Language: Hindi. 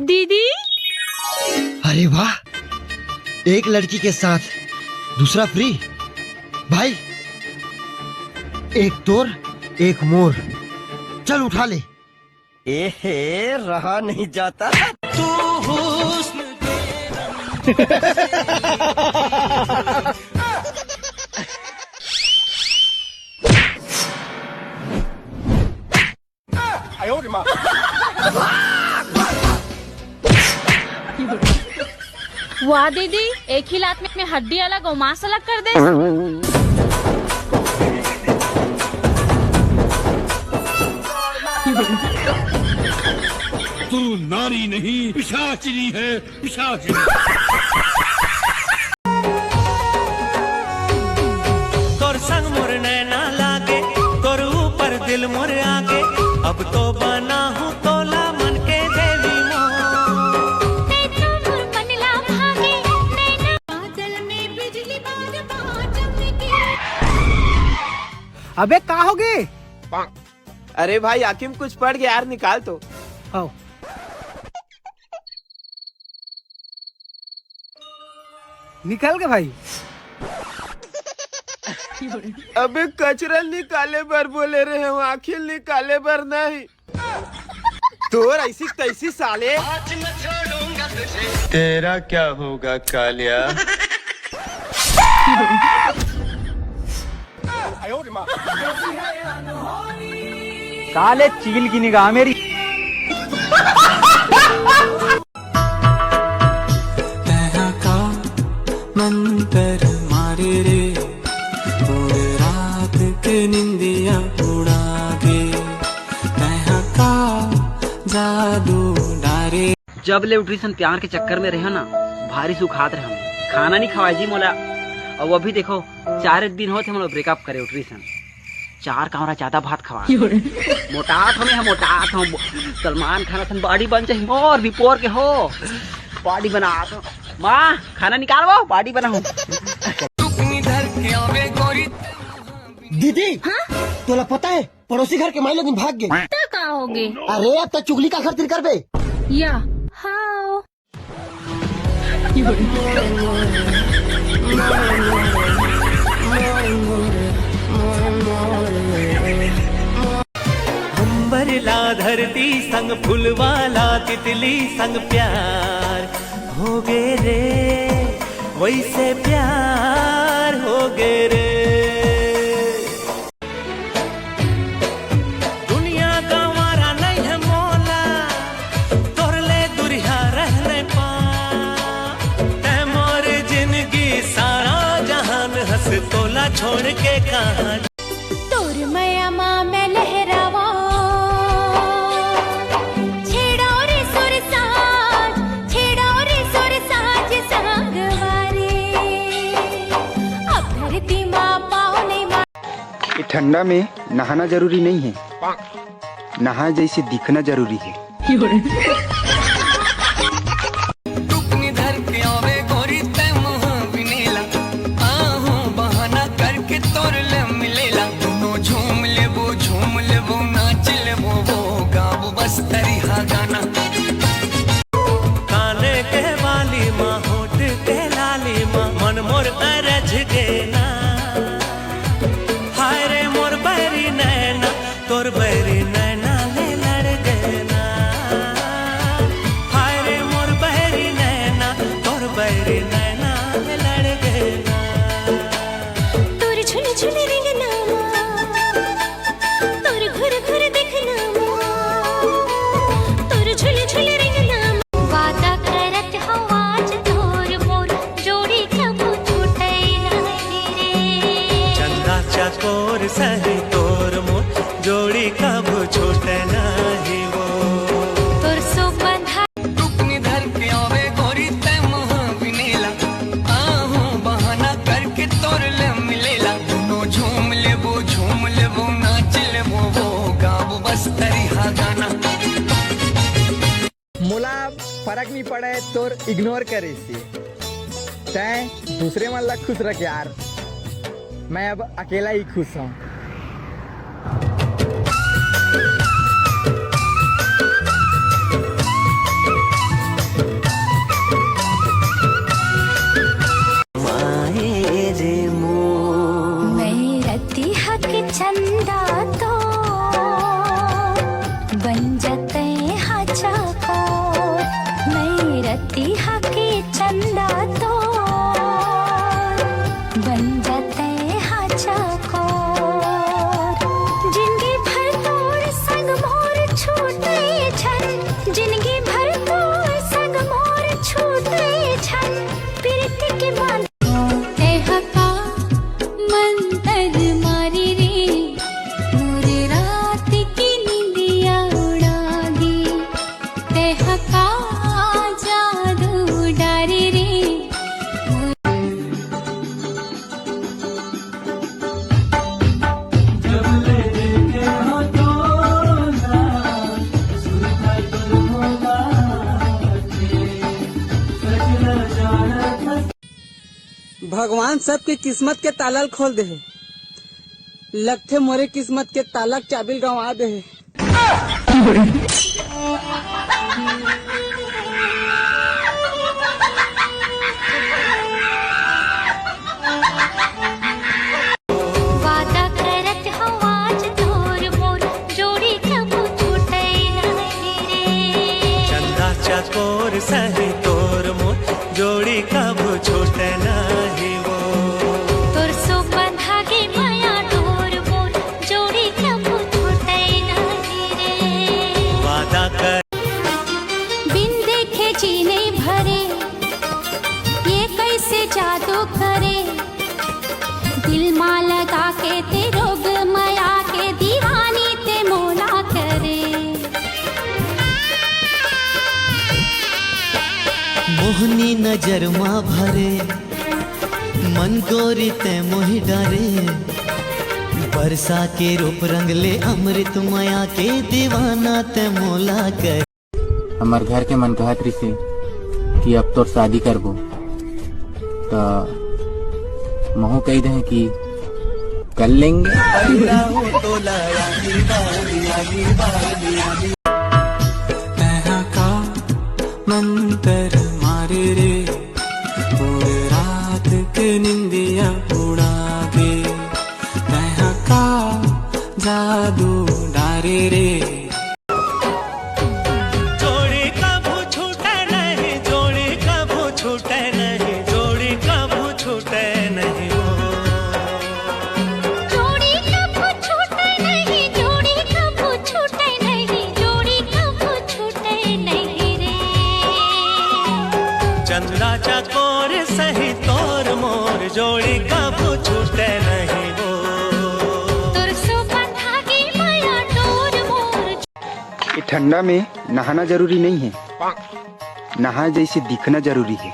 दीदी। अरे वाह, एक लड़की के साथ दूसरा फ्री। भाई एक तोर एक मोर, चल उठा ले। एहे रहा नहीं जाता तू हुस्न वाह दीदी, एक ही लात में हड्डी अलग और मांस अलग कर दे। तू नारी नहीं पिशाचिनी है, पिशाचिनी। तोर संग मोर नैना लागे, तोर ऊपर दिल मोर आगे, अब तो बना हूँ तोला मन के देवी अबे कहाँ हो गए? अरे भाई आकिम कुछ पड़ गया यार, निकाल तो। आओ। निकाल के भाई। अबे कचरा निकाले बर बोले रहे हो, आखिर निकाले बर नहीं। तोर ऐसी तैसी साले। तेरा क्या होगा कालिया? काले चील की निगाह मेरी। का मंतर मारे रे, पूरे रात के निंदिया उड़ा के, का जादू डारे। जब ले न्यूट्रिशन प्यार के चक्कर में रहे ना, भारी सुखात रहे हम, खाना नहीं खवाई जी मोला। और वो भी देखो 4 दिन होते हम लोग ब्रेकअप करे न्यूट्रिशन, 4 कमरा ज्यादा भात खवा। मोटात हमें हम मोटात हम सलमान खान सन बॉडी बन जाए और भी पोर के हो बॉडी बना तो माँ खाना निकालो बॉडी बनाओ। दीदी तोला पता है पड़ोसी घर के माई लोग भाग गए। कहाँ हो गए? अरे अब तक चुगली का खर्च कर बे। या हाउ अंबर ला धरती संग फुलवाला तितली संग प्यार हो गे रे, वैसे प्यार हो गे रे। दुनिया का वारा नहीं है मोला, तोरले दुरिया रहने पा, तै मोर जिंदगी सारा जहान हंस तोला छोड़ के कहाँ। तोर मया माँ मैं लहरावा, छेड़ो रे सुर साज, छेड़ो रे सुर साज संगवारी, अब धरती माँ पाओ नहीं माँ। ठंडा में नहाना जरूरी नहीं है, नहा जैसे दिखना जरूरी है। काने के वाली माँ, होठ के लाली माँ, मन मोर अरझ के ना। हाय रे मोर बैरी नैना, तोर बैरी नैना ले लड़ गए ना। हाय रे मोर बैरी नैना, तोर बैरी नैना ले लड़ गए ना। तोर झुल झुल रेंगना माँ, तोर घुर घुर देखना माँ, तोर झुल झुल रेंगना माँ। वादा करत हूँ आज तोर मोर जोड़ी कब छूटे नहीं रे। चंदा चकोर सही तोर मोर जोड़ी कब छूटे नहीं वो। तोर सो बंधा टुकनी धर के आवे गोरी तै मुँह बिनेला, आहूं बहाना करके तोर ले मिलेला। दोनों झूम लेबो नाच लेबो वो, गाव बस तरीहा गाना। मोला फर्क नहीं पड़ा है तोर इग्नोर करे से, तैं दूसरे मन ला खुश रख यार, मैं अब अकेला ही खुश हूँ। चकोर जिंदगी भर तोर संग मोर छूटे छन जिंदगी भर तोर संग मोर छूटे छन प्रीति के बांध ए हका मंतर मारी रे मोर रात की नींदिया उड़ा दी ते हका जादू डारे रे भगवान सबके किस्मत के ताला खोल दे लगते मोरे किस्मत के ताला चाबिल गंवा दे वादा करत हूँ आज तोर मोर जोड़ी कब छूटे नहीं रे चंदा चकोर सही तोर मोर जोड़ी कब छूटे नहीं वो तोर सो बंधागे माया डोर मोर जोड़ी कब छूटे नहीं रे वादा कर बिन देखे जीने भरे ये कैसे जादू करे दिल मां लगा के ते रोग माया के दीवानी ते मोला करे मोहनी नजर माँ भरे मन गोरी ते मोहि डरे बरसा के रूप रंग ले अमृत माया के दीवाना ते मोला कर हमार घर के मन कहत रही से कि अब तो शादी करबो तो महू कही दे कि कर लेंगे। का मंतर मारे रे पूरे रात के निंदिया उड़ा के तहा का जादू डारे रे जोड़ी कभू छूटे नहीं जोड़ी कभू छूटे नहीं जोड़ी कभू छूटे नहीं जोड़ी कब छूटे नहीं जोड़ी कब छूटे नहीं जोड़ी कब छूटे नहीं रे चंदा चकोर सही तोर मोर जोड़ी कब छूटे नहीं वो तोर सो बंधागे माया डोर मोर ये ठंडा में नहाना जरूरी नहीं है, नहा जैसे दिखना जरूरी है।